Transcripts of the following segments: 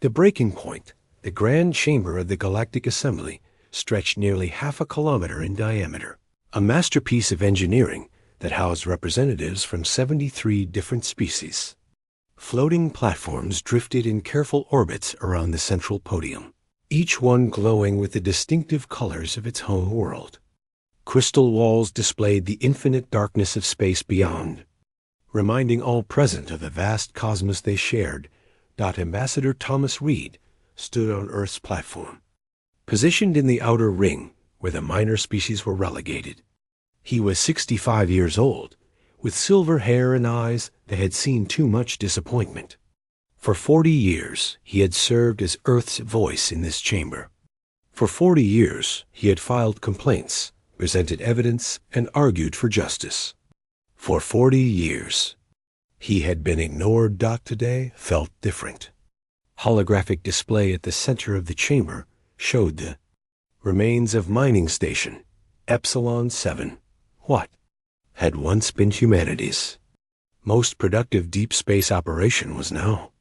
The breaking point, the grand chamber of the Galactic Assembly, stretched nearly half a kilometer in diameter, a masterpiece of engineering that housed representatives from 73 different species. Floating platforms drifted in careful orbits around the central podium, each one glowing with the distinctive colors of its home world. Crystal walls displayed the infinite darkness of space beyond, reminding all present of the vast cosmos they shared. Ambassador Thomas Reed stood on Earth's platform, positioned in the outer ring where the minor species were relegated. He was 65 years old, with silver hair and eyes that had seen too much disappointment. For 40 years, he had served as Earth's voice in this chamber. For 40 years, he had filed complaints, presented evidence, and argued for justice. For 40 years, he had been ignored. Today felt different. Holographic display at the center of the chamber showed the remains of mining station Epsilon 7. What had once been humanity's most productive deep space operation was now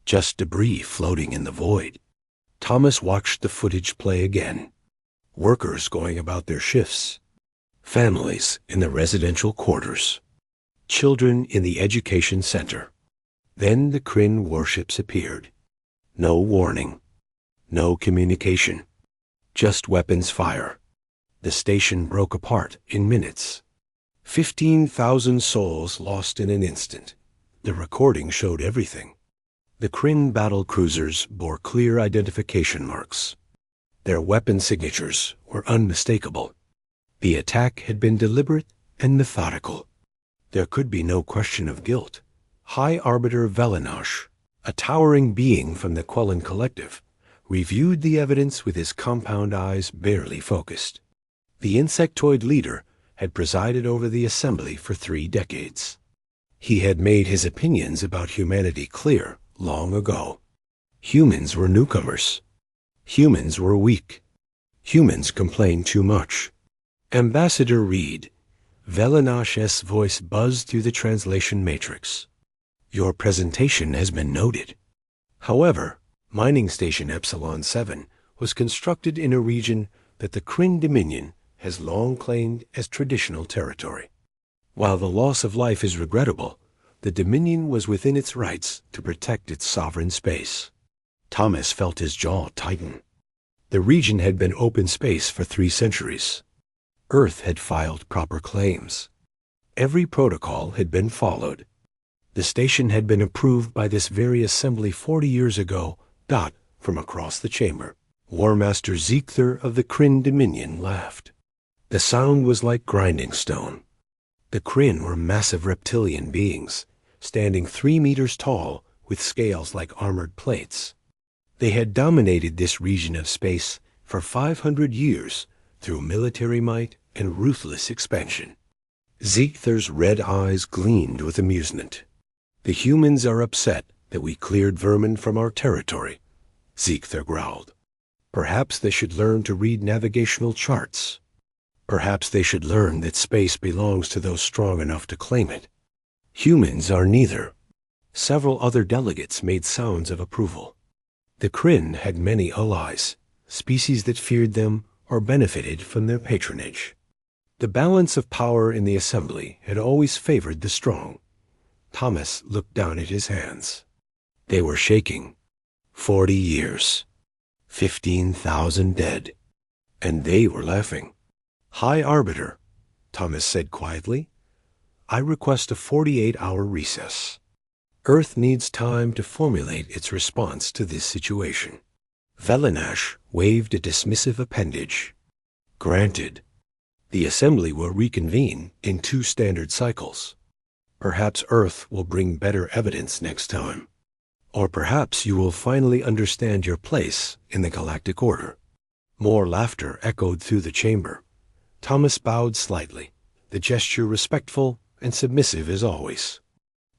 just debris floating in the void. Thomas watched the footage play again. Workers going about their shifts, families in the residential quarters, children in the education center. Then the Kryn warships appeared. No warning, no communication, just weapons fire. The station broke apart in minutes. 15,000 souls lost in an instant. The recording showed everything. The Kryn battle cruisers bore clear identification marks. Their weapon signatures were unmistakable. The attack had been deliberate and methodical. There could be no question of guilt. High Arbiter Velinosh, a towering being from the Quellan Collective, reviewed the evidence with his compound eyes barely focused. The insectoid leader had presided over the assembly for 3 decades. He had made his opinions about humanity clear long ago. Humans were newcomers. Humans were weak. Humans complained too much. Ambassador Reed, Velinosh's voice buzzed through the translation matrix. Your presentation has been noted. However, mining station Epsilon 7 was constructed in a region that the Kryn Dominion has long claimed as traditional territory. While the loss of life is regrettable, the Dominion was within its rights to protect its sovereign space. Thomas felt his jaw tighten. The region had been open space for 3 centuries. Earth had filed proper claims. Every protocol had been followed. The station had been approved by this very assembly 40 years ago. From across the chamber, War Master Ziegther of the Kryn Dominion laughed. The sound was like grinding stone. The Kryn were massive reptilian beings, standing 3 meters tall with scales like armored plates. They had dominated this region of space for 500 years through military might and ruthless expansion. Ziegther's red eyes gleamed with amusement. The humans are upset that we cleared vermin from our territory, Ziegther growled. Perhaps they should learn to read navigational charts. Perhaps they should learn that space belongs to those strong enough to claim it. Humans are neither. Several other delegates made sounds of approval. The Kryn had many allies, species that feared them or benefited from their patronage. The balance of power in the assembly had always favored the strong. Thomas looked down at his hands. They were shaking. 40 years. 15,000 dead. And they were laughing. High Arbiter, Thomas said quietly, I request a 48-hour recess. Earth needs time to formulate its response to this situation. Velinosh waved a dismissive appendage. Granted. The assembly will reconvene in 2 standard cycles. Perhaps Earth will bring better evidence next time. Or perhaps you will finally understand your place in the galactic order. More laughter echoed through the chamber. Thomas bowed slightly, the gesture respectful and submissive as always.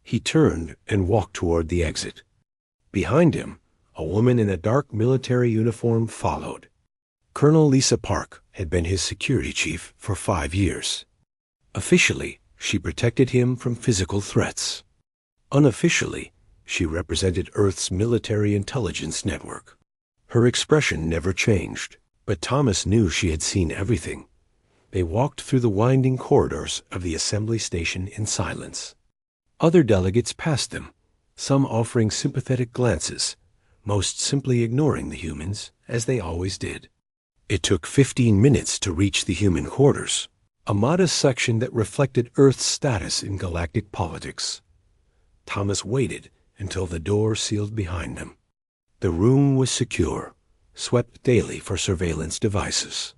He turned and walked toward the exit. Behind him, a woman in a dark military uniform followed. Colonel Lisa Park had been his security chief for 5 years. Officially, she protected him from physical threats. Unofficially, She represented Earth's military intelligence network. Her expression never changed, but Thomas knew she had seen everything. They walked through the winding corridors of the assembly station in silence. Other delegates passed them, some offering sympathetic glances, most simply ignoring the humans, as they always did. It took 15 minutes to reach the human quarters, a modest section that reflected Earth's status in galactic politics. Thomas waited until the door sealed behind them. The room was secure, swept daily for surveillance devices.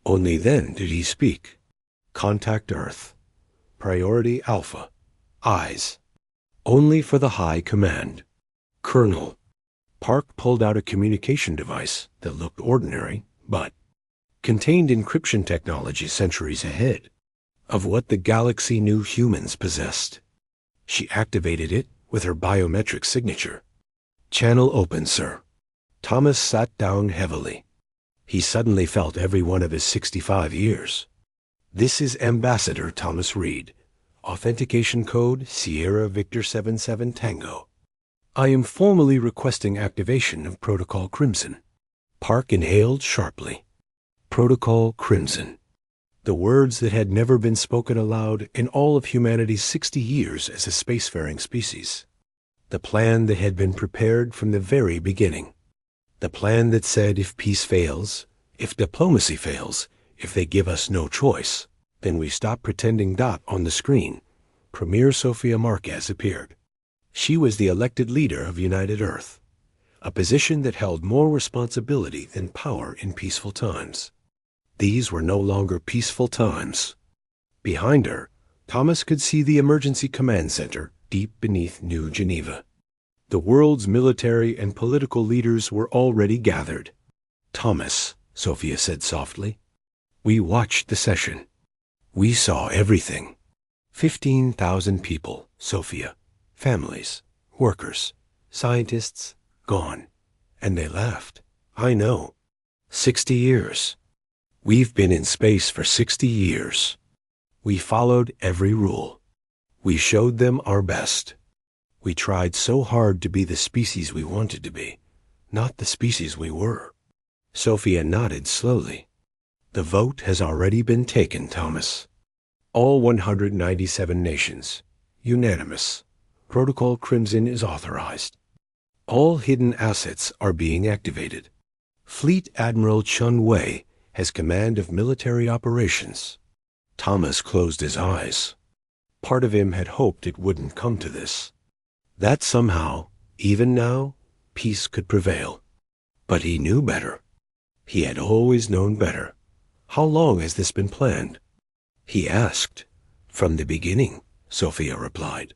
Only then did he speak. Contact Earth. Priority Alpha. Eyes. Only for the High Command. Colonel. Park pulled out a communication device that looked ordinary, but contained encryption technology centuries ahead of what the galaxy knew humans possessed. She activated it with her biometric signature. Channel open, sir. Thomas sat down heavily. He suddenly felt every one of his 65 years. This is Ambassador Thomas Reed. Authentication code Sierra Victor 77 Tango. I am formally requesting activation of Protocol Crimson. Park inhaled sharply. Protocol Crimson. The words that had never been spoken aloud in all of humanity's 60 years as a spacefaring species. The plan that had been prepared from the very beginning. The plan that said if peace fails, if diplomacy fails, if they give us no choice, then we stop pretending. On the screen, Premier Sophia Marquez appeared. She was the elected leader of United Earth, a position that held more responsibility than power in peaceful times. These were no longer peaceful times. Behind her, Thomas could see the Emergency Command Center deep beneath New Geneva. The world's military and political leaders were already gathered. Thomas, Sophia said softly, we watched the session. We saw everything. 15,000 people, Sophia. Families, workers, scientists, gone. And they laughed. I know. 60 years. We've been in space for 60 years. We followed every rule. We showed them our best. We tried so hard to be the species we wanted to be, not the species we were. Sophia nodded slowly. The vote has already been taken, Thomas. All 197 nations. Unanimous. Protocol Crimson is authorized. All hidden assets are being activated. Fleet Admiral Chun Wei has command of military operations. Thomas closed his eyes. Part of him had hoped it wouldn't come to this. That somehow, even now, peace could prevail. But he knew better. He had always known better. How long has this been planned? He asked. From the beginning, Sophia replied.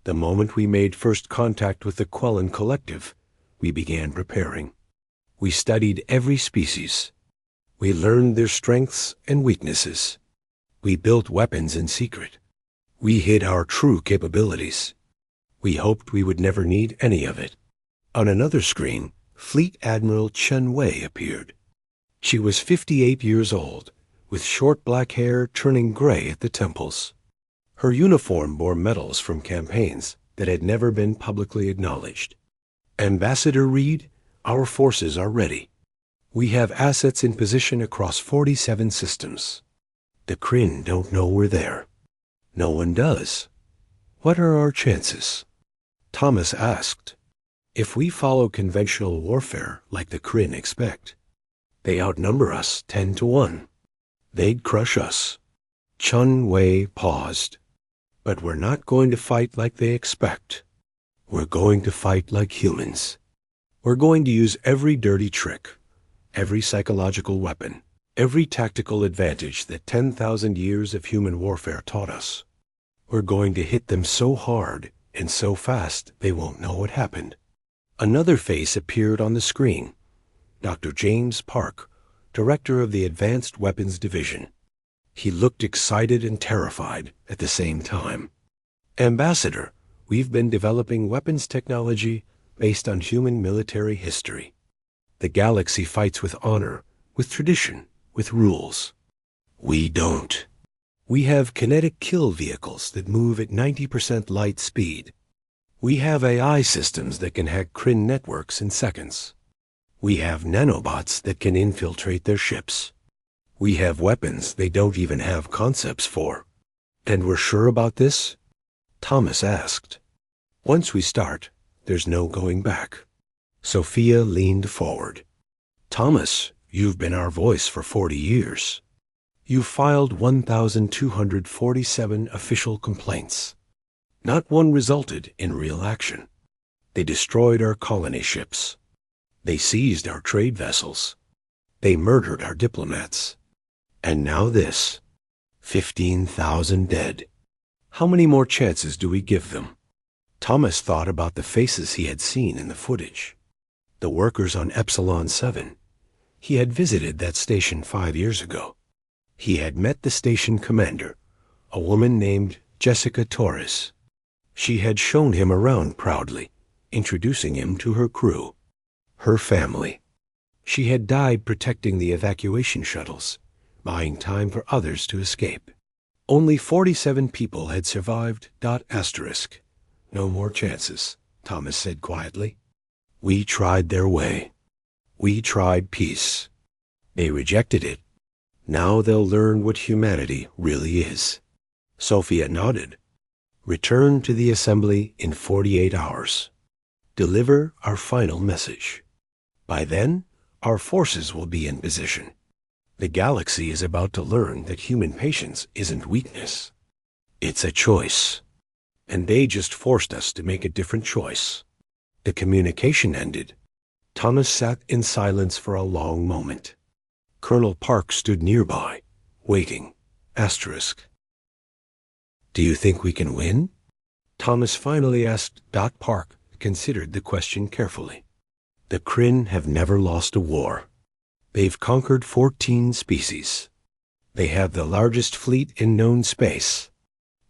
The moment we made first contact with the Quellen Collective, we began preparing. We studied every species. We learned their strengths and weaknesses. We built weapons in secret. We hid our true capabilities. We hoped we would never need any of it. On another screen, Fleet Admiral Chun Wei appeared. She was 58 years old, with short black hair turning gray at the temples. Her uniform bore medals from campaigns that had never been publicly acknowledged. Ambassador Reed, our forces are ready. We have assets in position across 47 systems. The Kryn don't know we're there. No one does. What are our chances? Thomas asked. If we follow conventional warfare like the Kryn expect, they outnumber us 10-1. They'd crush us. Chun Wei paused. But we're not going to fight like they expect. We're going to fight like humans. We're going to use every dirty trick, every psychological weapon, every tactical advantage that 10,000 years of human warfare taught us. We're going to hit them so hard and so fast they won't know what happened. Another face appeared on the screen. Dr. James Park, director of the Advanced Weapons Division. He looked excited and terrified at the same time. Ambassador, we've been developing weapons technology based on human military history. The galaxy fights with honor, with tradition, with rules. We don't. We have kinetic kill vehicles that move at 90% light speed. We have AI systems that can hack Kryn networks in seconds. We have nanobots that can infiltrate their ships. We have weapons they don't even have concepts for. And we're sure about this? Thomas asked. Once we start, there's no going back. Sophia leaned forward. Thomas, you've been our voice for 40 years. You've filed 1,247 official complaints. Not one resulted in real action. They destroyed our colony ships. They seized our trade vessels. They murdered our diplomats. And now this. 15,000 dead. How many more chances do we give them? Thomas thought about the faces he had seen in the footage. The workers on Epsilon 7. He had visited that station 5 years ago. He had met the station commander, a woman named Jessica Torres. She had shown him around proudly, introducing him to her crew, her family. She had died protecting the evacuation shuttles, buying time for others to escape. Only 47 people had survived. Asterisk. No more chances, Thomas said quietly. We tried their way. We tried peace. They rejected it. Now they'll learn what humanity really is. Sophia nodded. Return to the assembly in 48 hours. Deliver our final message. By then, our forces will be in position. The galaxy is about to learn that human patience isn't weakness. It's a choice. And they just forced us to make a different choice. The communication ended. Thomas sat in silence for a long moment. Colonel Park stood nearby, waiting. Asterisk. Do you think we can win? Thomas finally asked. Park considered the question carefully. The Kryn have never lost a war. They've conquered 14 species. They have the largest fleet in known space.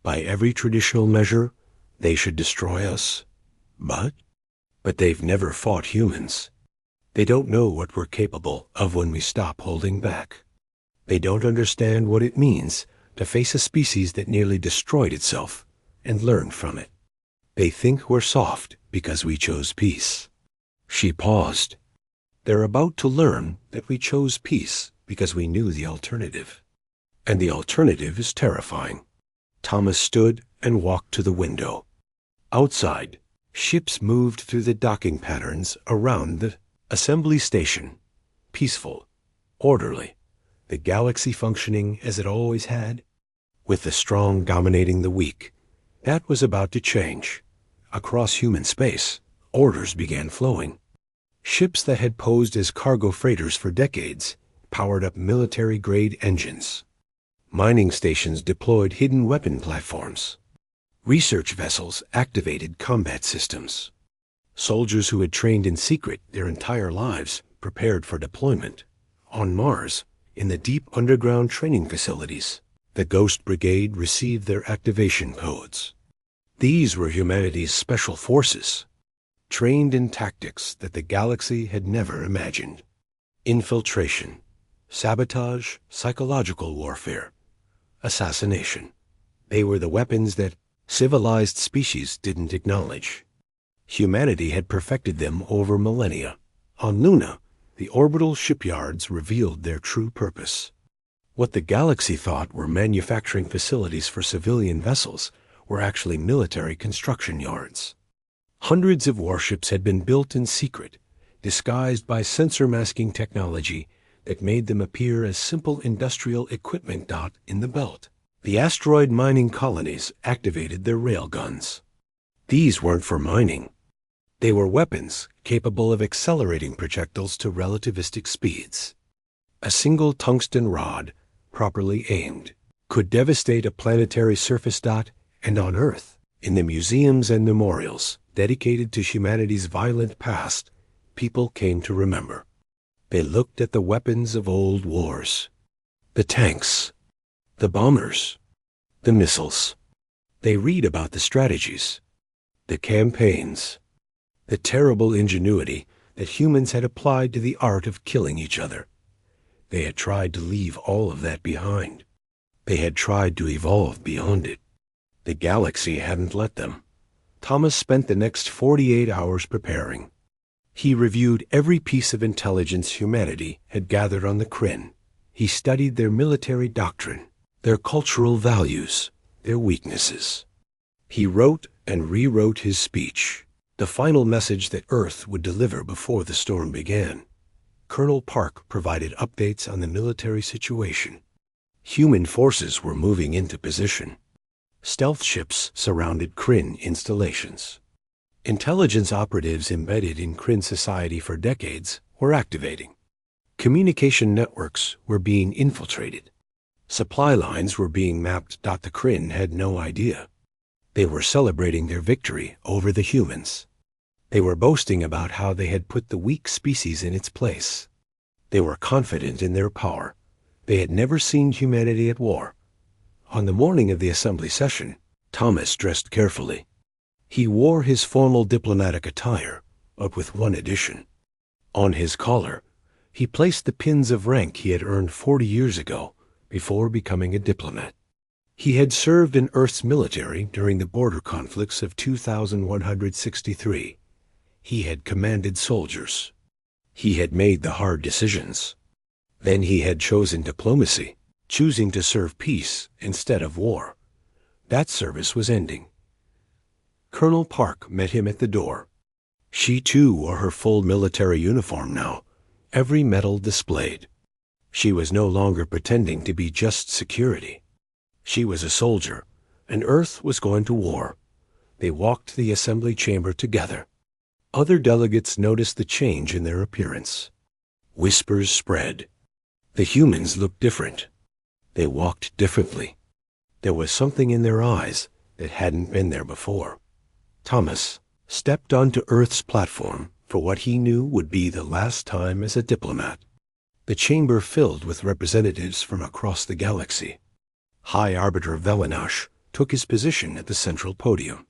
By every traditional measure, they should destroy us. But they've never fought humans. They don't know what we're capable of when we stop holding back. They don't understand what it means to face a species that nearly destroyed itself and learn from it. They think we're soft because we chose peace. She paused. They're about to learn that we chose peace because we knew the alternative. And the alternative is terrifying. Thomas stood and walked to the window. Outside, ships moved through the docking patterns around the assembly station. Peaceful, orderly, the galaxy functioning as it always had. With the strong dominating the weak, that was about to change. Across human space, orders began flowing. Ships that had posed as cargo freighters for decades powered up military-grade engines. Mining stations deployed hidden weapon platforms. Research vessels activated combat systems. Soldiers who had trained in secret their entire lives prepared for deployment. On Mars, in the deep underground training facilities, the Ghost Brigade received their activation codes. These were humanity's special forces, trained in tactics that the galaxy had never imagined. Infiltration, sabotage, psychological warfare, assassination. They were the weapons that civilized species didn't acknowledge. Humanity had perfected them over millennia. On Luna, the orbital shipyards revealed their true purpose. What the galaxy thought were manufacturing facilities for civilian vessels were actually military construction yards. Hundreds of warships had been built in secret, disguised by sensor-masking technology that made them appear as simple industrial equipment. In the belt, the asteroid mining colonies activated their railguns. These weren't for mining. They were weapons capable of accelerating projectiles to relativistic speeds. A single tungsten rod, properly aimed, could devastate a planetary surface. And on Earth, in the museums and memorials dedicated to humanity's violent past, people came to remember. They looked at the weapons of old wars. The tanks, the bombers, the missiles. They read about the strategies, the campaigns, the terrible ingenuity that humans had applied to the art of killing each other. They had tried to leave all of that behind. They had tried to evolve beyond it. The galaxy hadn't let them. Thomas spent the next 48 hours preparing. He reviewed every piece of intelligence humanity had gathered on the Kryn. He studied their military doctrine, their cultural values, their weaknesses. He wrote and rewrote his speech, the final message that Earth would deliver before the storm began. Colonel Park provided updates on the military situation. Human forces were moving into position. Stealth ships surrounded Kryn installations. Intelligence operatives embedded in Kryn society for decades were activating. Communication networks were being infiltrated. Supply lines were being mapped. The Kryn had no idea. They were celebrating their victory over the humans. They were boasting about how they had put the weak species in its place. They were confident in their power. They had never seen humanity at war. On the morning of the assembly session, Thomas dressed carefully. He wore his formal diplomatic attire, but with one addition. On his collar, he placed the pins of rank he had earned 40 years ago before becoming a diplomat. He had served in Earth's military during the border conflicts of 2163. He had commanded soldiers. He had made the hard decisions. Then he had chosen diplomacy, choosing to serve peace instead of war. That service was ending. Colonel Park met him at the door. She too wore her full military uniform now, every medal displayed. She was no longer pretending to be just security. She was a soldier, and Earth was going to war. They walked the assembly chamber together. Other delegates noticed the change in their appearance. Whispers spread. The humans looked different. They walked differently. There was something in their eyes that hadn't been there before. Thomas stepped onto Earth's platform for what he knew would be the last time as a diplomat. The chamber filled with representatives from across the galaxy. High Arbiter Velanash took his position at the central podium.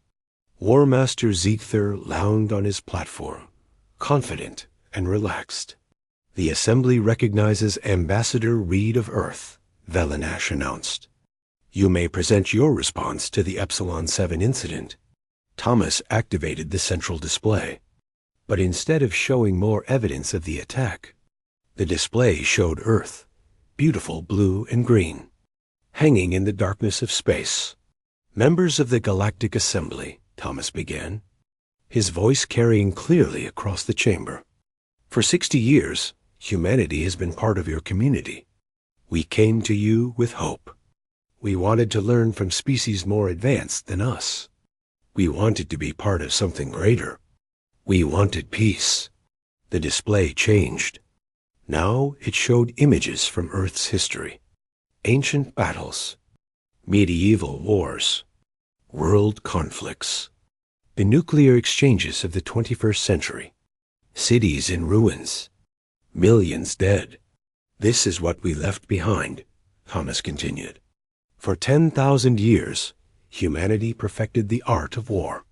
War Master Ziegther lounged on his platform, confident and relaxed. The Assembly recognizes Ambassador Reed of Earth, Velanash announced. You may present your response to the Epsilon 7 incident. Thomas activated the central display. But instead of showing more evidence of the attack, the display showed Earth, beautiful blue and green, hanging in the darkness of space. Members of the Galactic Assembly, Thomas began, his voice carrying clearly across the chamber. For 60 years, humanity has been part of your community. We came to you with hope. We wanted to learn from species more advanced than us. We wanted to be part of something greater. We wanted peace. The display changed. Now it showed images from Earth's history. Ancient battles, medieval wars, world conflicts, the nuclear exchanges of the 21st century, cities in ruins, millions dead. This is what we left behind, Thomas continued. For 10,000 years, humanity perfected the art of war.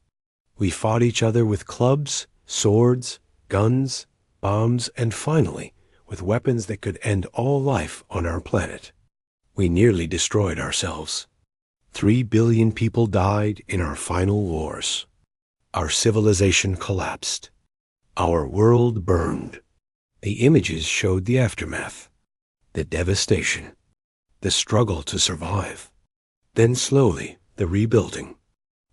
We fought each other with clubs, swords, guns, bombs, and finally, with weapons that could end all life on our planet. We nearly destroyed ourselves. 3 billion people died in our final wars. Our civilization collapsed. Our world burned. The images showed the aftermath, the devastation, the struggle to survive. Then slowly, the rebuilding.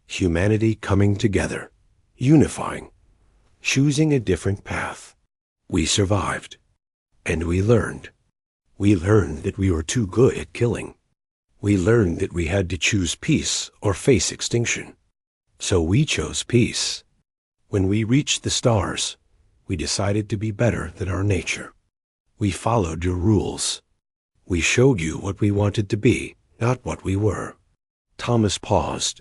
Humanity coming together, unifying, choosing a different path. We survived. And we learned. We learned that we were too good at killing. We learned that we had to choose peace or face extinction. So we chose peace. When we reached the stars, we decided to be better than our nature. We followed your rules. We showed you what we wanted to be, not what we were. Thomas paused.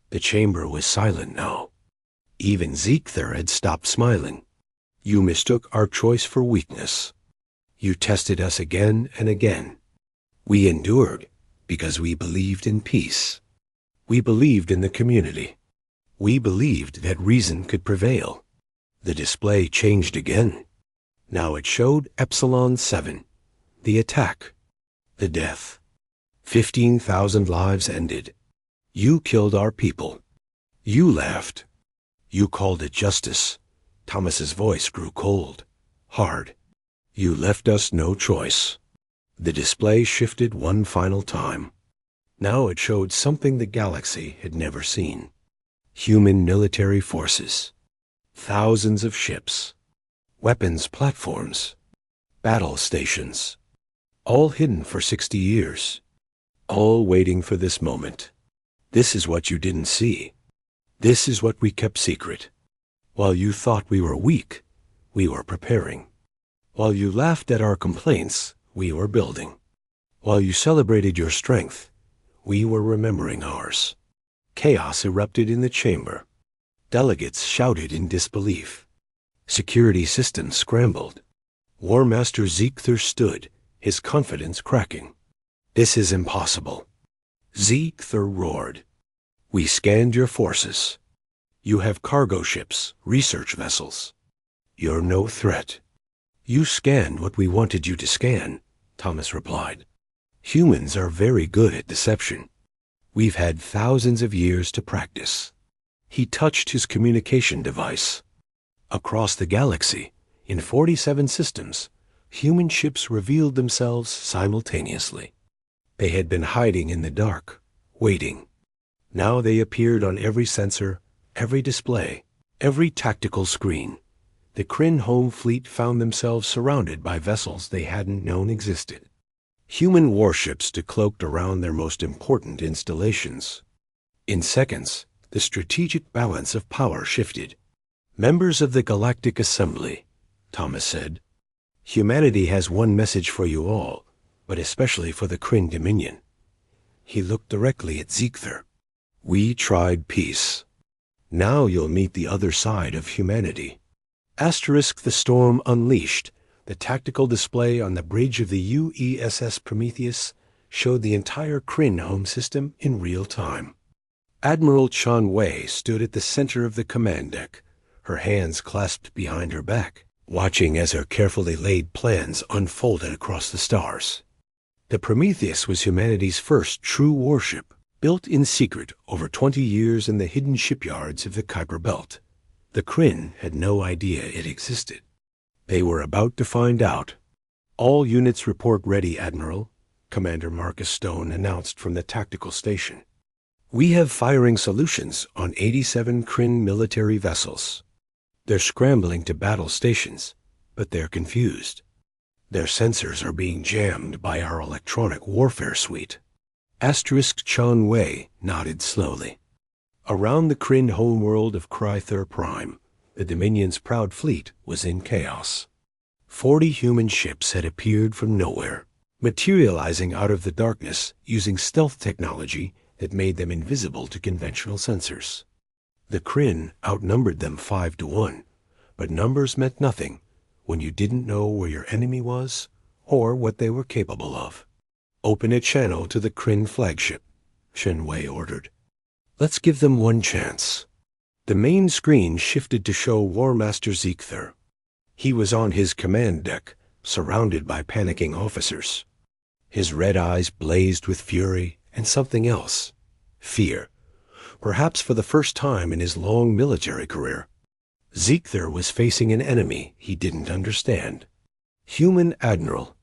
The chamber was silent now. Even Ziegther had stopped smiling. You mistook our choice for weakness. You tested us again and again. We endured because we believed in peace. We believed in the community. We believed that reason could prevail. The display changed again. Now it showed Epsilon 7, the attack, the death. 15,000 lives ended. You killed our people. You laughed. You called it justice. Thomas's voice grew cold, hard. You left us no choice. The display shifted one final time. Now it showed something the galaxy had never seen. Human military forces. Thousands of ships. Weapons platforms. Battle stations. All hidden for 60 years. All waiting for this moment. This is what you didn't see. This is what we kept secret. While you thought we were weak, we were preparing. While you laughed at our complaints, we were building. While you celebrated your strength, we were remembering ours. Chaos erupted in the chamber. Delegates shouted in disbelief. Security systems scrambled. War Master Ziegther stood, his confidence cracking. This is impossible. Ziegther roared. We scanned your forces. You have cargo ships, research vessels. You're no threat. You scanned what we wanted you to scan, Thomas replied. Humans are very good at deception. We've had thousands of years to practice. He touched his communication device. Across the galaxy, in 47 systems, human ships revealed themselves simultaneously. They had been hiding in the dark, waiting. Now they appeared on every sensor, every display, every tactical screen. The Kryn home fleet found themselves surrounded by vessels they hadn't known existed. Human warships decloaked around their most important installations. In seconds, the strategic balance of power shifted. Members of the Galactic Assembly, Thomas said, humanity has one message for you all, but especially for the Kryn Dominion. He looked directly at Ziegther. We tried peace. Now you'll meet the other side of humanity. Asterisk the Storm Unleashed, the tactical display on the bridge of the UESS Prometheus, showed the entire Kryn home system in real time. Admiral Chan Wei stood at the center of the command deck, her hands clasped behind her back, watching as her carefully laid plans unfolded across the stars. The Prometheus was humanity's first true warship, built in secret over 20 years in the hidden shipyards of the Kuiper Belt. The Kryn had no idea it existed. They were about to find out. All units report ready, Admiral, Commander Marcus Stone announced from the tactical station. We have firing solutions on 87 Kryn military vessels. They're scrambling to battle stations, but they're confused. Their sensors are being jammed by our electronic warfare suite. Asterisk Chan Wei nodded slowly. Around the Kryn homeworld of Kryther Prime, the Dominion's proud fleet was in chaos. 40 human ships had appeared from nowhere, materializing out of the darkness using stealth technology that made them invisible to conventional sensors. The Kryn outnumbered them 5-1, but numbers meant nothing when you didn't know where your enemy was or what they were capable of. Open a channel to the Kryn flagship, Shen Wei ordered. Let's give them one chance. The main screen shifted to show War Master Ziegther. He was on his command deck, surrounded by panicking officers. His red eyes blazed with fury and something else, fear, perhaps for the first time in his long military career. Ziegther was facing an enemy he didn't understand. Human Admiral,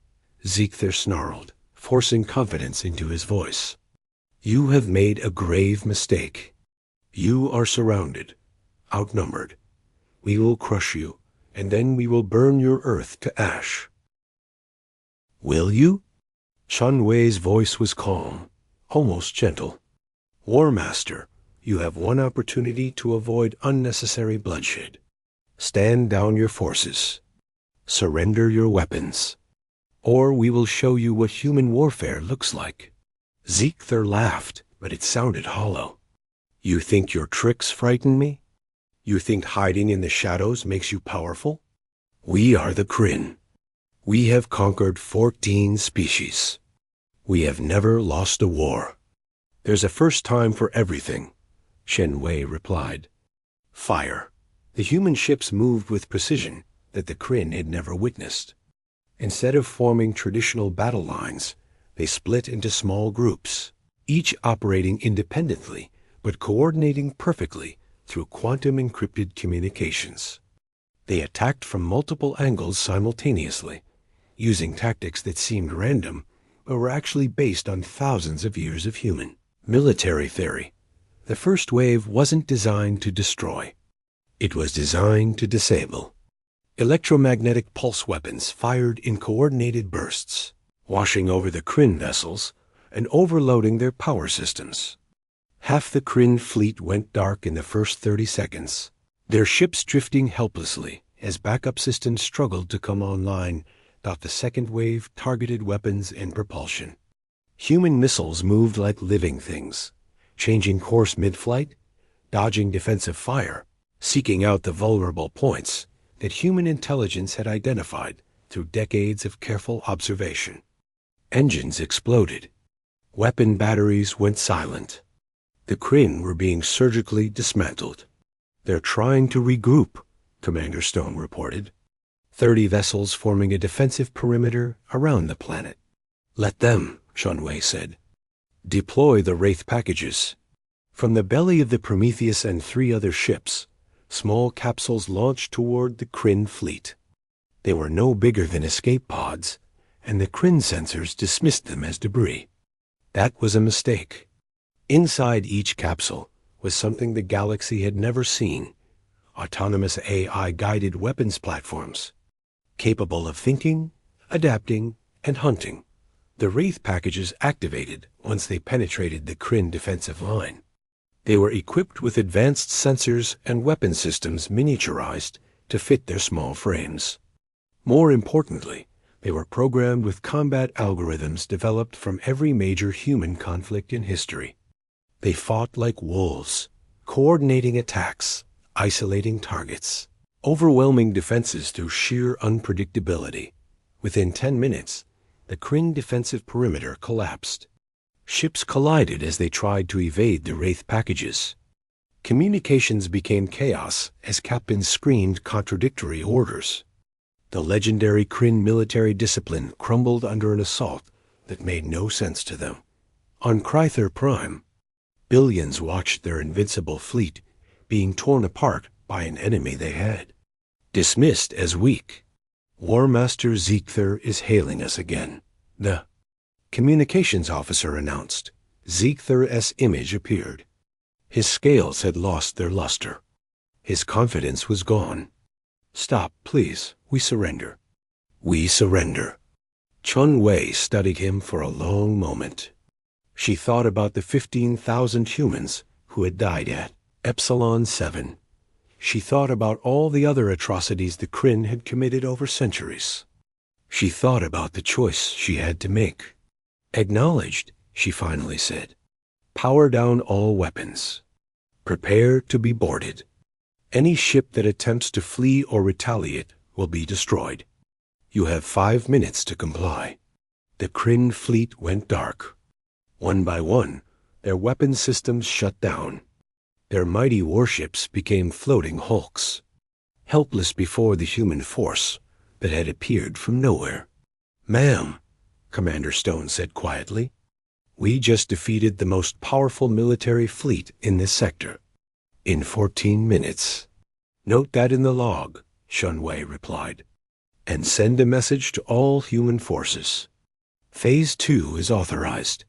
Ziegther snarled, forcing confidence into his voice. You have made a grave mistake. You are surrounded, outnumbered. We will crush you, and then we will burn your Earth to ash. Will you? Chan Wei's voice was calm, almost gentle. War Master, you have one opportunity to avoid unnecessary bloodshed. Stand down your forces. Surrender your weapons. Or we will show you what human warfare looks like. Ziegther laughed, but it sounded hollow. You think your tricks frighten me? You think hiding in the shadows makes you powerful? We are the Kryn. We have conquered 14 species. We have never lost a war. There's a first time for everything, Shen Wei replied. Fire. The human ships moved with precision that the Kryn had never witnessed. Instead of forming traditional battle lines, they split into small groups, each operating independently but coordinating perfectly through quantum-encrypted communications. They attacked from multiple angles simultaneously, using tactics that seemed random, but were actually based on thousands of years of human military theory. The first wave wasn't designed to destroy. It was designed to disable. Electromagnetic pulse weapons fired in coordinated bursts, washing over the Kryn vessels and overloading their power systems. Half the Kryn fleet went dark in the first 30 seconds, their ships drifting helplessly as backup systems struggled to come online. The second wave targeted weapons and propulsion. Human missiles moved like living things, changing course mid-flight, dodging defensive fire, seeking out the vulnerable points that human intelligence had identified through decades of careful observation. Engines exploded. Weapon batteries went silent. The Kryn were being surgically dismantled. "They're trying to regroup," Commander Stone reported. 30 vessels forming a defensive perimeter around the planet. "Let them," Shunwei said. "Deploy the Wraith packages." From the belly of the Prometheus and 3 other ships, small capsules launched toward the Kryn fleet. They were no bigger than escape pods, and the Kryn sensors dismissed them as debris. That was a mistake. Inside each capsule was something the galaxy had never seen: autonomous AI-guided weapons platforms, capable of thinking, adapting, and hunting. The Wraith packages activated once they penetrated the Kryn defensive line. They were equipped with advanced sensors and weapon systems miniaturized to fit their small frames. More importantly, they were programmed with combat algorithms developed from every major human conflict in history. They fought like wolves, coordinating attacks, isolating targets, overwhelming defenses through sheer unpredictability. Within 10 minutes, the Kryn defensive perimeter collapsed. Ships collided as they tried to evade the Wraith packages. Communications became chaos as captains screamed contradictory orders. The legendary Kryn military discipline crumbled under an assault that made no sense to them. On Kryther Prime, billions watched their invincible fleet being torn apart by an enemy they had dismissed as weak. "War Master Zeekther is hailing us again," the communications officer announced. Zeekther's image appeared. His scales had lost their luster. His confidence was gone. "Stop, please. We surrender." "We surrender." Chun Wei studied him for a long moment. She thought about the 15,000 humans who had died at Epsilon 7. She thought about all the other atrocities the Kryn had committed over centuries. She thought about the choice she had to make. "Acknowledged," she finally said. "Power down all weapons. Prepare to be boarded. Any ship that attempts to flee or retaliate will be destroyed. You have 5 minutes to comply." The Kryn fleet went dark. One by one, their weapon systems shut down. Their mighty warships became floating hulks, helpless before the human force that had appeared from nowhere. "Ma'am," Commander Stone said quietly, "we just defeated the most powerful military fleet in this sector. In 14 minutes. Note that in the log," Shunwei replied. "And send a message to all human forces. Phase 2 is authorized.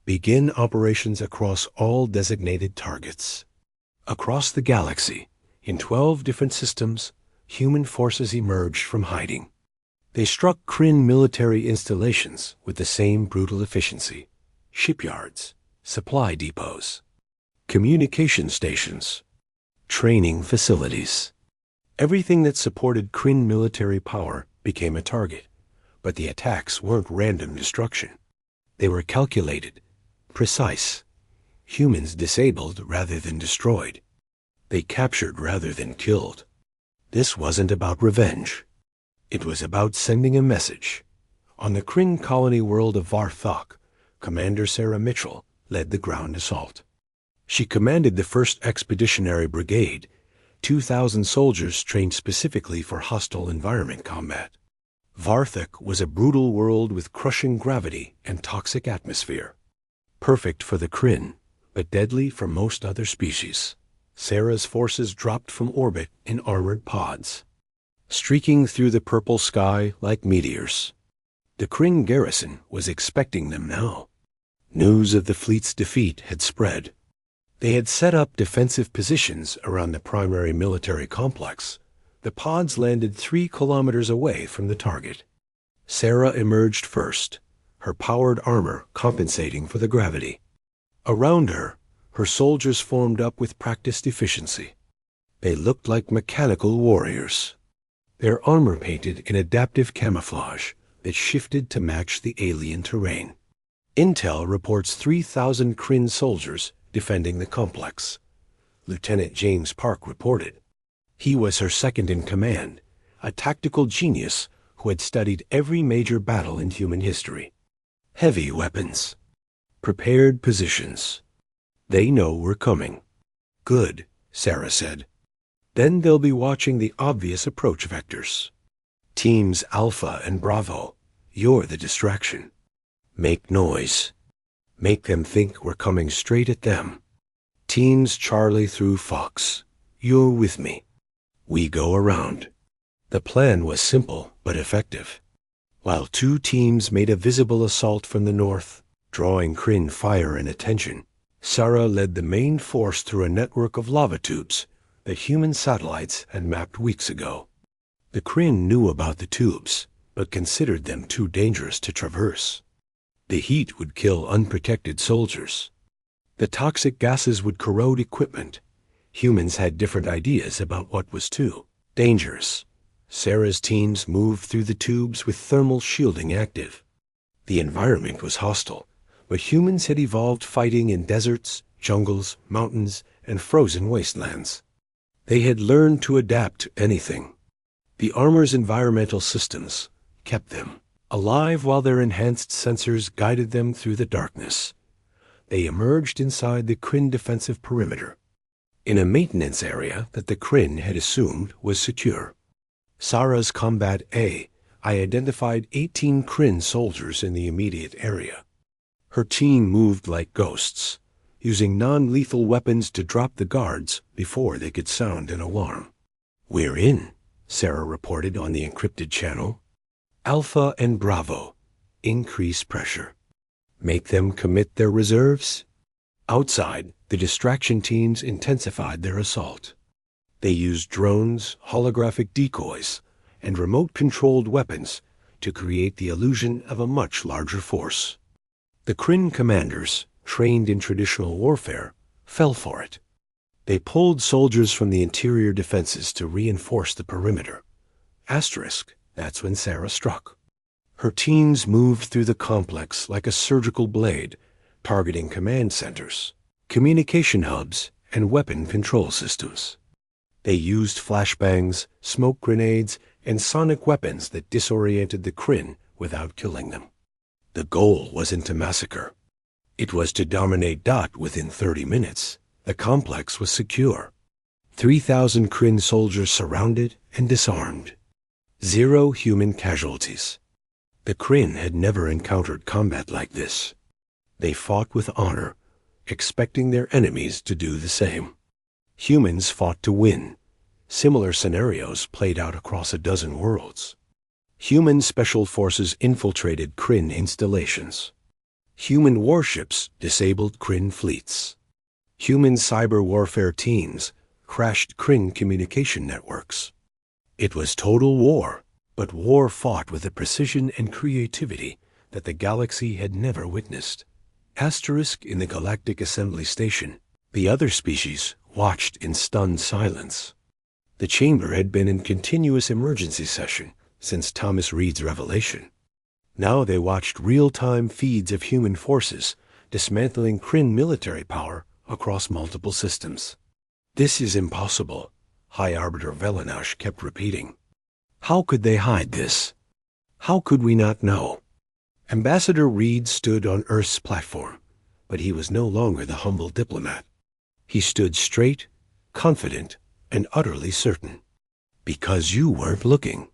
Begin operations across all designated targets." Across the galaxy, in 12 different systems, human forces emerged from hiding. They struck Kryn military installations with the same brutal efficiency: shipyards, supply depots, communication stations, training facilities. Everything that supported Kryn military power became a target, but the attacks weren't random destruction. They were calculated, precise. Humans disabled rather than destroyed. They captured rather than killed. This wasn't about revenge. It was about sending a message. On the Kryn colony world of Varthok, Commander Sarah Mitchell led the ground assault. She commanded the 1st Expeditionary Brigade, 2,000 soldiers trained specifically for hostile environment combat. Varthok was a brutal world with crushing gravity and toxic atmosphere. Perfect for the Kryn, but deadly for most other species. Sarah's forces dropped from orbit in armored pods, streaking through the purple sky like meteors. The Kryn garrison was expecting them now. News of the fleet's defeat had spread. They had set up defensive positions around the primary military complex. The pods landed 3 kilometers away from the target. Sarah emerged first, her powered armor compensating for the gravity. Around her, her soldiers formed up with practiced efficiency. They looked like mechanical warriors, their armor painted in adaptive camouflage that shifted to match the alien terrain. Intel reports 3,000 Kryn soldiers defending the complex. Lieutenant James Park reported. He was her second in command, a tactical genius who had studied every major battle in human history. Heavy weapons. Prepared positions. They know we're coming. Good, Sarah said. Then they'll be watching the obvious approach vectors. Teams Alpha and Bravo, you're the distraction. Make noise. Make them think we're coming straight at them. Teams Charlie through Fox, you're with me. We go around. The plan was simple but effective. While 2 teams made a visible assault from the north, drawing Kryn fire and attention, Sarah led the main force through a network of lava tubes that human satellites had mapped weeks ago. The Kryn knew about the tubes, but considered them too dangerous to traverse. The heat would kill unprotected soldiers. The toxic gases would corrode equipment. Humans had different ideas about what was too dangerous. Sarah's teams moved through the tubes with thermal shielding active. The environment was hostile, but humans had evolved fighting in deserts, jungles, mountains, and frozen wastelands. They had learned to adapt to anything. The armor's environmental systems kept them alive while their enhanced sensors guided them through the darkness. They emerged inside the Kryn defensive perimeter, in a maintenance area that the Kryn had assumed was secure. Sarah's Combat A, I identified 18 Kryn soldiers in the immediate area. Her team moved like ghosts, using non-lethal weapons to drop the guards before they could sound an alarm. We're in, Sarah reported on the encrypted channel. Alpha and Bravo, increase pressure. Make them commit their reserves. Outside, the distraction teams intensified their assault. They used drones, holographic decoys, and remote-controlled weapons to create the illusion of a much larger force. The Kryn commanders, trained in traditional warfare, fell for it. They pulled soldiers from the interior defenses to reinforce the perimeter. That's when Sarah struck. Her teams moved through the complex like a surgical blade, targeting command centers, communication hubs, and weapon control systems. They used flashbangs, smoke grenades, and sonic weapons that disoriented the Kryn without killing them. The goal wasn't to massacre. It was to dominate Dot within 30 minutes. The complex was secure. 3,000 Kryn soldiers surrounded and disarmed. 0 human casualties. The Kryn had never encountered combat like this. They fought with honor, expecting their enemies to do the same. Humans fought to win. Similar scenarios played out across a dozen worlds. Human special forces infiltrated Kryn installations. Human warships disabled Kryn fleets. Human cyber warfare teams crashed Kryn communication networks. It was total war, but war fought with a precision and creativity that the galaxy had never witnessed. In the Galactic Assembly Station, the other species watched in stunned silence. The chamber had been in continuous emergency session since Thomas Reed's revelation. Now they watched real-time feeds of human forces dismantling Kryn military power across multiple systems. This is impossible, High Arbiter Velanash kept repeating. How could they hide this? How could we not know? Ambassador Reed stood on Earth's platform, but he was no longer the humble diplomat. He stood straight, confident, and utterly certain. Because you weren't looking.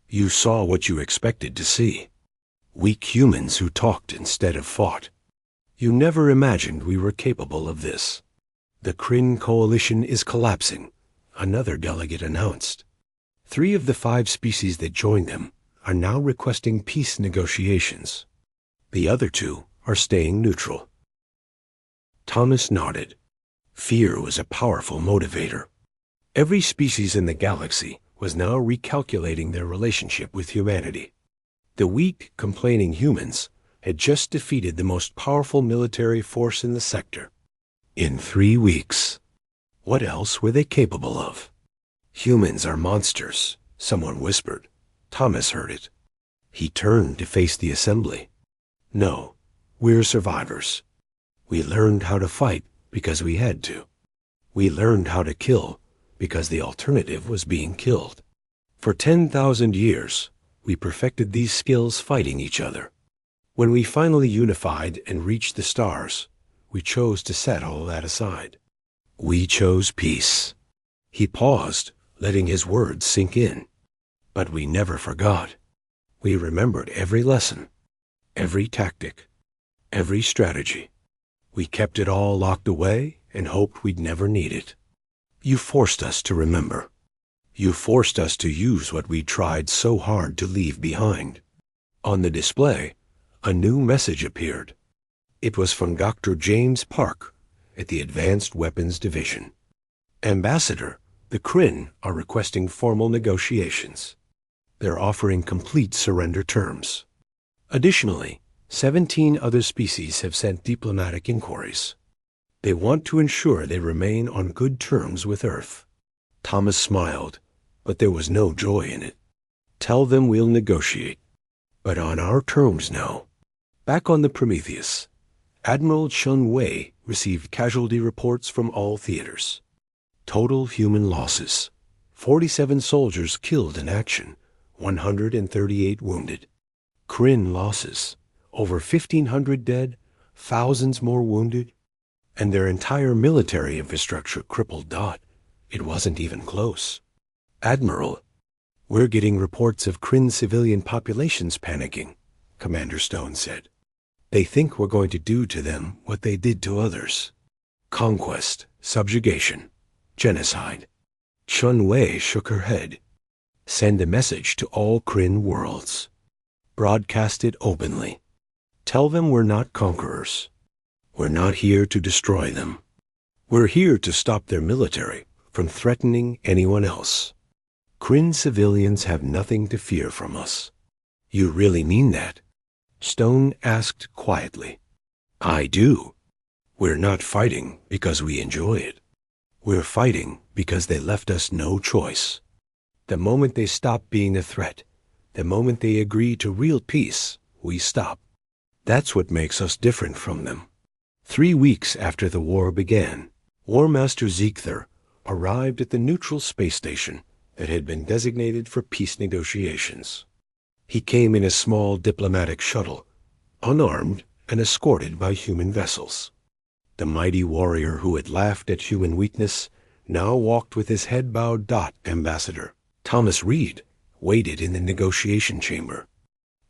You saw what you expected to see. Weak humans who talked instead of fought. You never imagined we were capable of this. The Kryn coalition is collapsing, another delegate announced. 3 of the 5 species that joined them are now requesting peace negotiations. The other 2 are staying neutral. Thomas nodded. Fear was a powerful motivator. Every species in the galaxy was now recalculating their relationship with humanity. The weak, complaining humans had just defeated the most powerful military force in the sector. In 3 weeks. What else were they capable of? Humans are monsters, someone whispered. Thomas heard it. He turned to face the assembly. No, we're survivors. We learned how to fight because we had to. We learned how to kill because the alternative was being killed. For 10,000 years, we perfected these skills fighting each other. When we finally unified and reached the stars, we chose to set all that aside. We chose peace. He paused, letting his words sink in. But we never forgot. We remembered every lesson, every tactic, every strategy. We kept it all locked away and hoped we'd never need it. You forced us to remember. You forced us to use what we tried so hard to leave behind. On the display, a new message appeared. It was from Dr. James Park at the Advanced Weapons Division. Ambassador, the Kryn are requesting formal negotiations. They're offering complete surrender terms. Additionally, 17 other species have sent diplomatic inquiries. They want to ensure they remain on good terms with Earth. Thomas smiled, but there was no joy in it. Tell them we'll negotiate, but on our terms now. Back on the Prometheus, Admiral Chun Wei received casualty reports from all theaters. Total human losses: 47 soldiers killed in action, 138 wounded. Kryn losses: over 1,500 dead, thousands more wounded, and their entire military infrastructure crippled. It wasn't even close. Admiral, we're getting reports of Kryn civilian populations panicking, Commander Stone said. They think we're going to do to them what they did to others. Conquest, subjugation, genocide. Chun Wei shook her head. Send a message to all Kryn worlds. Broadcast it openly. Tell them we're not conquerors. We're not here to destroy them. We're here to stop their military from threatening anyone else. Kryn civilians have nothing to fear from us. You really mean that? Stone asked quietly. I do. We're not fighting because we enjoy it. We're fighting because they left us no choice. The moment they stop being a threat, the moment they agree to real peace, we stop. That's what makes us different from them. 3 weeks after the war began, War Master Ziegther arrived at the neutral space station that had been designated for peace negotiations. He came in a small diplomatic shuttle, unarmed and escorted by human vessels. The mighty warrior who had laughed at human weakness now walked with his head bowed. Ambassador Thomas Reed waited in the negotiation chamber.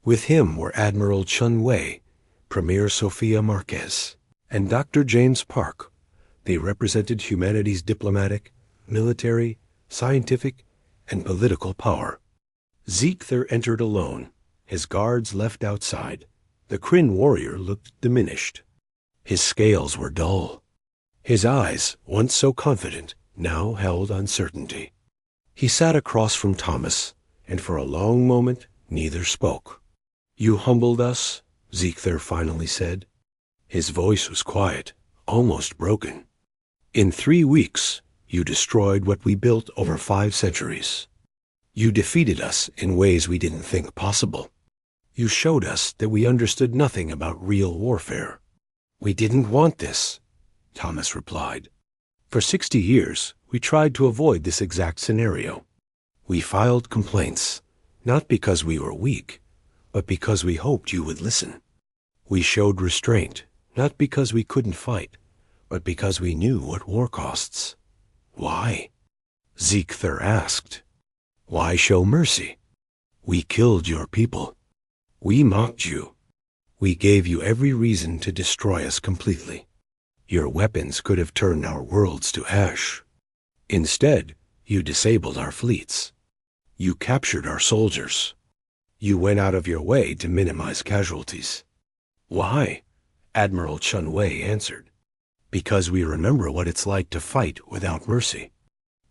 With him were Admiral Chun Wei, Premier Sophia Marquez, and Dr. James Park. They represented humanity's diplomatic, military, scientific, and political power. Ziegther entered alone, his guards left outside. The Kryn warrior looked diminished. His scales were dull. His eyes, once so confident, now held uncertainty. He sat across from Thomas, and for a long moment neither spoke. You humbled us, Ziegther finally said. His voice was quiet, almost broken. In 3 weeks, you destroyed what we built over 5 centuries. You defeated us in ways we didn't think possible. You showed us that we understood nothing about real warfare. We didn't want this, Thomas replied. For 60 years, we tried to avoid this exact scenario. We filed complaints, not because we were weak, but because we hoped you would listen. We showed restraint, not because we couldn't fight, but because we knew what war costs. Why? Ziegther asked. Why show mercy? We killed your people. We mocked you. We gave you every reason to destroy us completely. Your weapons could have turned our worlds to ash. Instead, you disabled our fleets. You captured our soldiers. You went out of your way to minimize casualties. Why? Admiral Chun Wei answered. Because we remember what it's like to fight without mercy.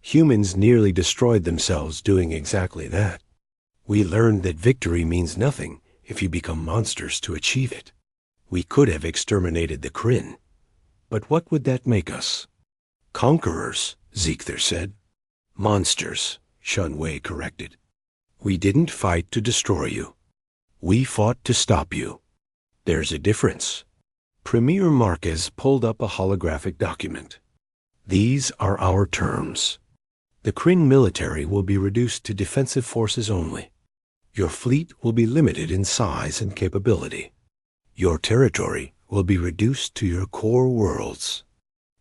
Humans nearly destroyed themselves doing exactly that. We learned that victory means nothing if you become monsters to achieve it. We could have exterminated the Kryn. But what would that make us? Conquerors, Ziegler said. Monsters, Chun Wei corrected. We didn't fight to destroy you. We fought to stop you. There's a difference. Premier Marquez pulled up a holographic document. These are our terms. The Kryn military will be reduced to defensive forces only. Your fleet will be limited in size and capability. Your territory will be reduced to your core worlds.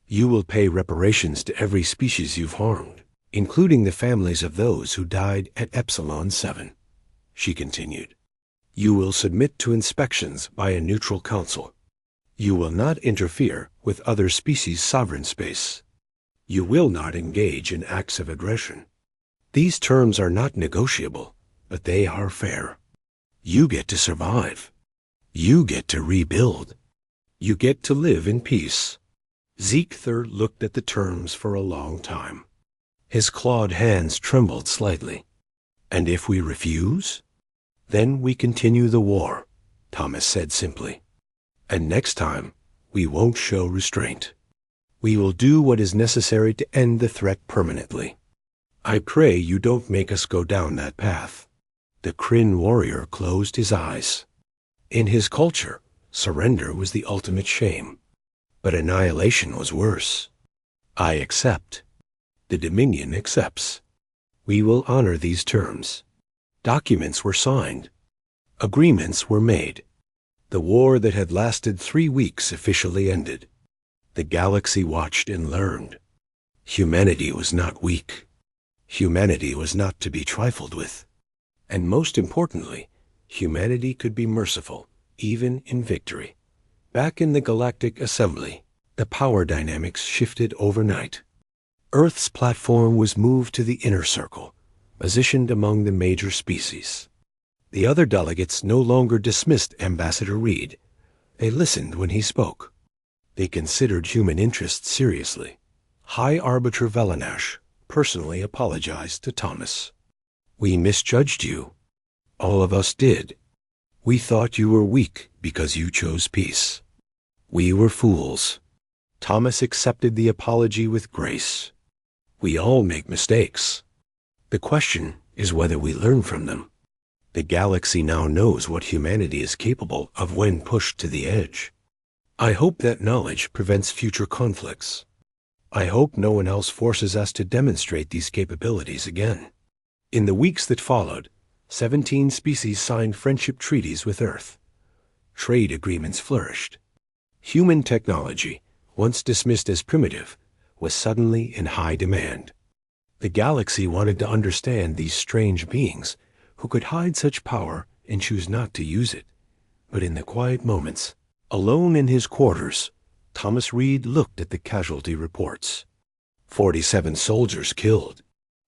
You will pay reparations to every species you've harmed, including the families of those who died at Epsilon 7, she continued. You will submit to inspections by a neutral council. You will not interfere with other species' sovereign space. You will not engage in acts of aggression. These terms are not negotiable, but they are fair. You get to survive. You get to rebuild. You get to live in peace. Ziegler looked at the terms for a long time. His clawed hands trembled slightly. And if we refuse? Then we continue the war, Thomas said simply. And next time, we won't show restraint. We will do what is necessary to end the threat permanently. I pray you don't make us go down that path. The Kryn warrior closed his eyes. In his culture, surrender was the ultimate shame. But annihilation was worse. I accept. The Dominion accepts. We will honor these terms. Documents were signed. Agreements were made. The war that had lasted 3 weeks officially ended. The galaxy watched and learned. Humanity was not weak. Humanity was not to be trifled with. And most importantly, humanity could be merciful, even in victory. Back in the Galactic Assembly, the power dynamics shifted overnight. Earth's platform was moved to the inner circle, positioned among the major species. The other delegates no longer dismissed Ambassador Reed. They listened when he spoke. They considered human interests seriously. High Arbiter Velanash personally apologized to Thomas. We misjudged you. All of us did. We thought you were weak because you chose peace. We were fools. Thomas accepted the apology with grace. We all make mistakes. The question is whether we learn from them. The galaxy now knows what humanity is capable of when pushed to the edge. I hope that knowledge prevents future conflicts. I hope no one else forces us to demonstrate these capabilities again. In the weeks that followed, 17 species signed friendship treaties with Earth. Trade agreements flourished. Human technology, once dismissed as primitive, was suddenly in high demand. The galaxy wanted to understand these strange beings who could hide such power and choose not to use it. But in the quiet moments, alone in his quarters, Thomas Reed looked at the casualty reports. 47 soldiers killed.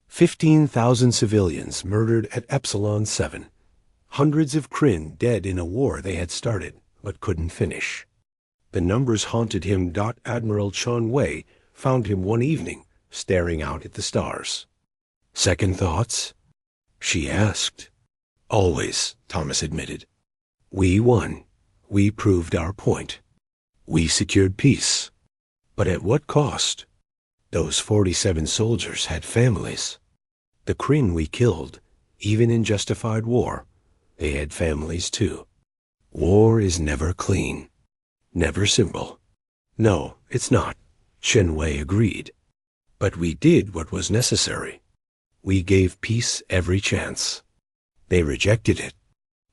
15,000 civilians murdered at Epsilon 7. Hundreds of Kryn dead in a war they had started but couldn't finish. The numbers haunted him. Admiral Chun Wei found him one evening staring out at the stars. Second thoughts? She asked. Always, Thomas admitted. We won. We proved our point. We secured peace. But at what cost? Those 47 soldiers had families. The Kryn we killed, even in justified war, they had families too. War is never clean. Never simple. No, it's not, Chun Wei agreed. But we did what was necessary. We gave peace every chance. They rejected it.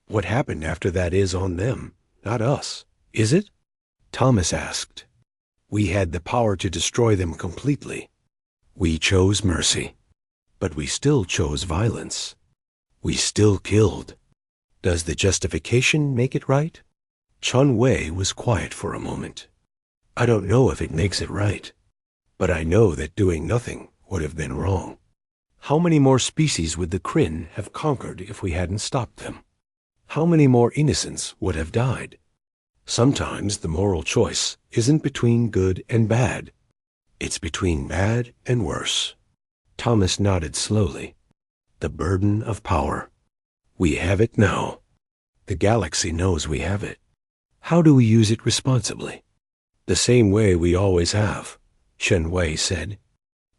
What happened after that is on them, not us, is it? Thomas asked. We had the power to destroy them completely. We chose mercy. But we still chose violence. We still killed. Does the justification make it right? Chun Wei was quiet for a moment. I don't know if it makes it right, but I know that doing nothing would have been wrong. How many more species would the Kryn have conquered if we hadn't stopped them? How many more innocents would have died? Sometimes the moral choice isn't between good and bad. It's between bad and worse. Thomas nodded slowly. The burden of power. We have it now. The galaxy knows we have it. How do we use it responsibly? The same way we always have, Shen Wei said.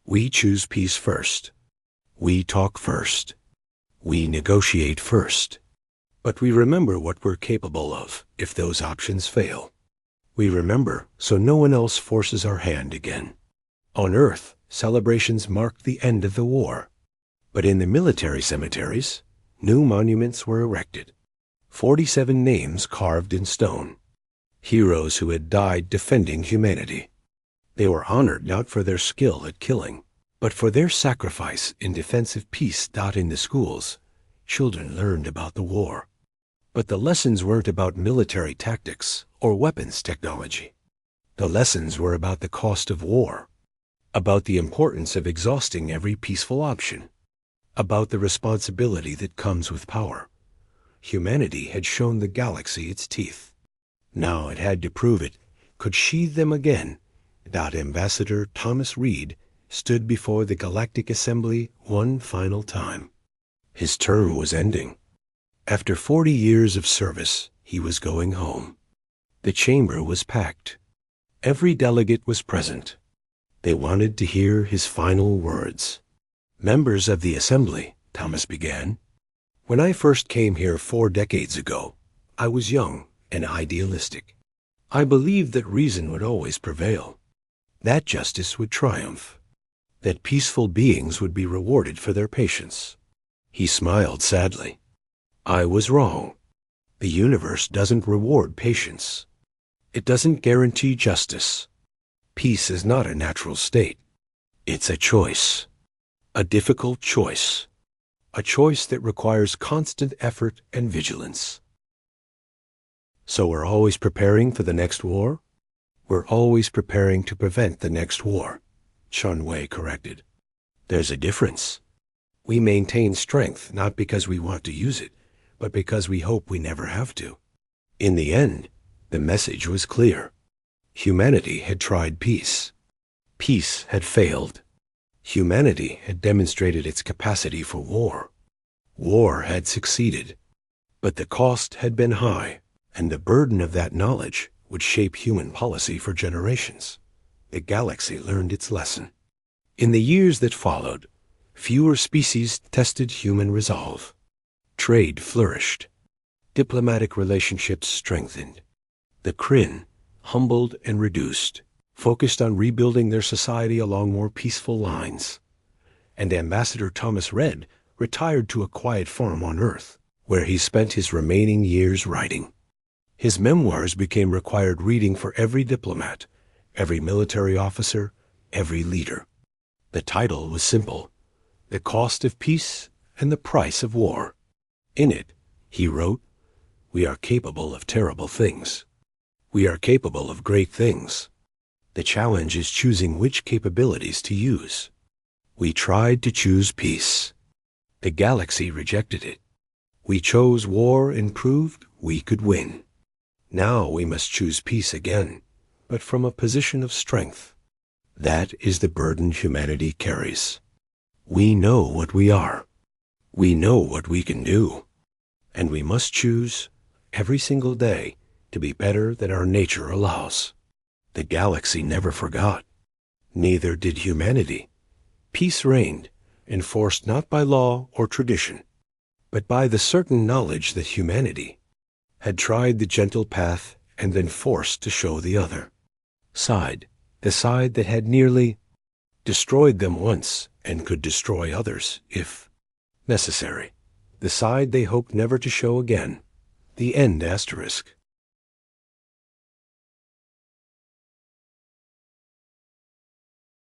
We choose peace first. We talk first. We negotiate first. But we remember what we're capable of if those options fail. We remember so no one else forces our hand again. On Earth, celebrations marked the end of the war. But in the military cemeteries, new monuments were erected. 47 names carved in stone. Heroes who had died defending humanity. They were honored not for their skill at killing, but for their sacrifice in defense of peace. In the schools, children learned about the war. But the lessons weren't about military tactics or weapons technology. The lessons were about the cost of war, about the importance of exhausting every peaceful option, about the responsibility that comes with power. Humanity had shown the galaxy its teeth. Now it had to prove it could sheathe them again. Ambassador Thomas Reed stood before the Galactic Assembly one final time. His term was ending. After 40 years of service, he was going home. The chamber was packed. Every delegate was present. They wanted to hear his final words. Members of the Assembly, Thomas began. When I first came here 4 decades ago, I was young and idealistic. I believed that reason would always prevail, that justice would triumph, that peaceful beings would be rewarded for their patience. He smiled sadly. I was wrong. The universe doesn't reward patience. It doesn't guarantee justice. Peace is not a natural state. It's a choice. A difficult choice. A choice that requires constant effort and vigilance. So we're always preparing for the next war? We're always preparing to prevent the next war, Chun Wei corrected. There's a difference. We maintain strength not because we want to use it, but because we hope we never have to. In the end, the message was clear. Humanity had tried peace. Peace had failed. Humanity had demonstrated its capacity for war. War had succeeded. But the cost had been high, and the burden of that knowledge would shape human policy for generations. The galaxy learned its lesson. In the years that followed, fewer species tested human resolve. Trade flourished. Diplomatic relationships strengthened. The Kryn, humbled and reduced, focused on rebuilding their society along more peaceful lines. And Ambassador Thomas Red retired to a quiet farm on Earth, where he spent his remaining years writing. His memoirs became required reading for every diplomat, every military officer, every leader. The title was simple: The Cost of Peace and the Price of War. In it, he wrote, "We are capable of terrible things. We are capable of great things. The challenge is choosing which capabilities to use. We tried to choose peace. The galaxy rejected it. We chose war and proved we could win. Now we must choose peace again, but from a position of strength. That is the burden humanity carries. We know what we are. We know what we can do. And we must choose, every single day, to be better than our nature allows." The galaxy never forgot. Neither did humanity. Peace reigned, enforced not by law or tradition, but by the certain knowledge that humanity had tried the gentle path and been forced to show the other side, the side that had nearly destroyed them once and could destroy others if necessary, the side they hoped never to show again, the end asterisk.